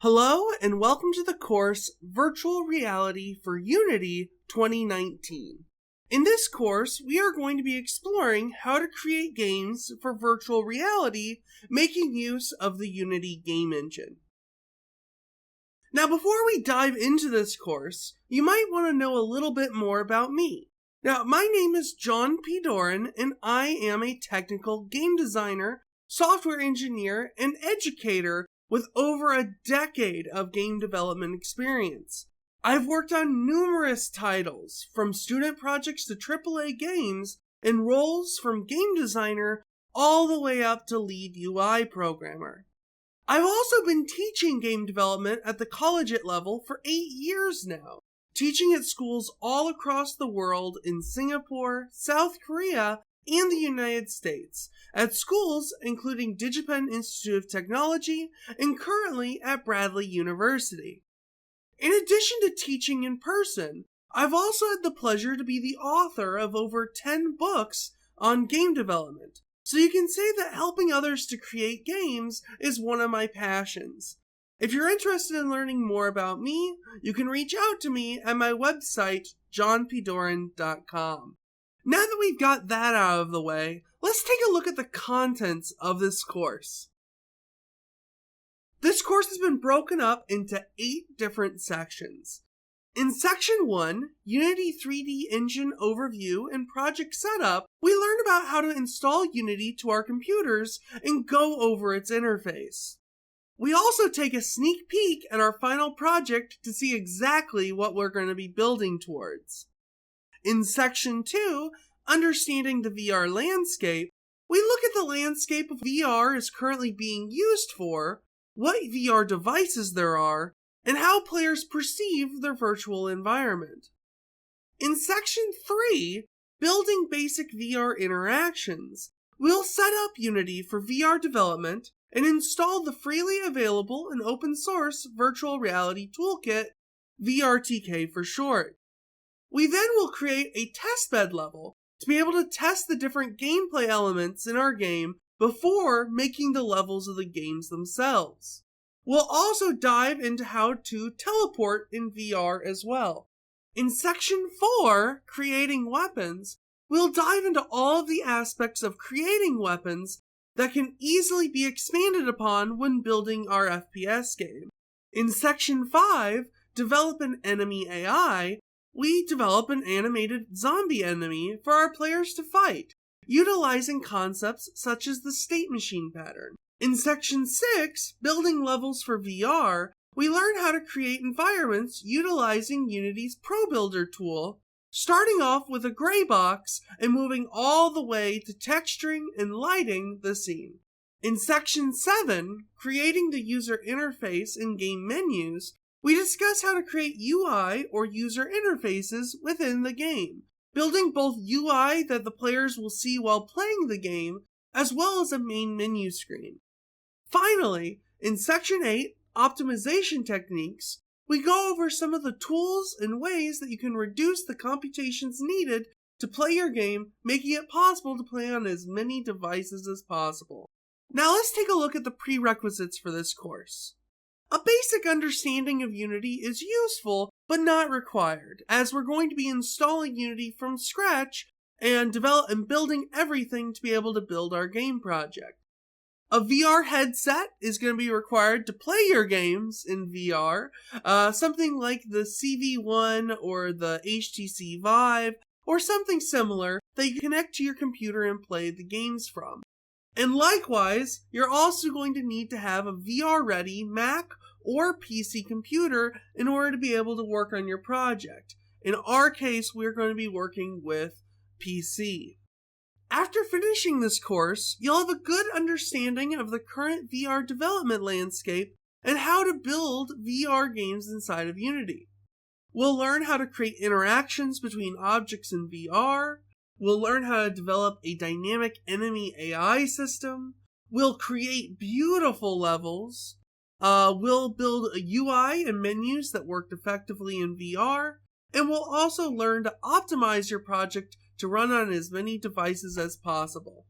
Hello and welcome to the course Virtual Reality for Unity 2019. In this course, we are going to be exploring how to create games for virtual reality, making use of the Unity game engine. Now, before we dive into this course, you might want to know a little bit more about me. Now, my name is John P. Doran, and I am a technical game designer, software engineer, and educator with over a decade of game development experience. I've worked on numerous titles, from student projects to AAA games, and roles from game designer all the way up to lead UI programmer. I've also been teaching game development at the collegiate level for 8 years now, teaching at schools all across the world in Singapore, South Korea, and the United States, at schools including DigiPen Institute of Technology and currently at Bradley University. In addition to teaching in person, I've also had the pleasure to be the author of over 10 books on game development, so you can say that helping others to create games is one of my passions. If you're interested in learning more about me, you can reach out to me at my website, johnpdoran.com. Now that we've got that out of the way, let's take a look at the contents of this course. This course has been broken up into 8 different sections. In Section 1, Unity 3D Engine Overview and Project Setup, we learn about how to install Unity to our computers and go over its interface. We also take a sneak peek at our final project to see exactly what we're going to be building towards. In Section 2, Understanding the VR Landscape, we look at the landscape of VR is currently being used for, what VR devices there are, and how players perceive their virtual environment. In Section 3, Building Basic VR Interactions, we'll set up Unity for VR development and install the freely available and open source virtual reality toolkit, VRTK for short. We then will create a testbed level to be able to test the different gameplay elements in our game before making the levels of the games themselves. We'll also dive into how to teleport in VR as well. In Section 4, Creating Weapons, we'll dive into all of the aspects of creating weapons that can easily be expanded upon when building our FPS game. In Section 5, Develop an Enemy AI, we develop an animated zombie enemy for our players to fight, utilizing concepts such as the state machine pattern. In Section 6, Building Levels for VR, we learn how to create environments utilizing Unity's Pro Builder tool, starting off with a gray box and moving all the way to texturing and lighting the scene. In Section 7, Creating the User Interface in Game Menus, we discuss how to create UI or user interfaces within the game, building both UI that the players will see while playing the game, as well as a main menu screen. Finally, in Section 8, Optimization Techniques, we go over some of the tools and ways that you can reduce the computations needed to play your game, making it possible to play on as many devices as possible. Now let's take a look at the prerequisites for this course. A basic understanding of Unity is useful, but not required, as we're going to be installing Unity from scratch and building everything to be able to build our game project. A VR headset is going to be required to play your games in VR, something like the CV1 or the HTC Vive, or something similar that you connect to your computer and play the games from. And likewise, you're also going to need to have a VR-ready Mac or PC computer in order to be able to work on your project. In our case, we're going to be working with PC. After finishing this course, you'll have a good understanding of the current VR development landscape and how to build VR games inside of Unity. We'll learn how to create interactions between objects in VR. We'll learn how to develop a dynamic enemy AI system. We'll create beautiful levels. We'll build a UI and menus that work effectively in VR. And we'll also learn to optimize your project to run on as many devices as possible.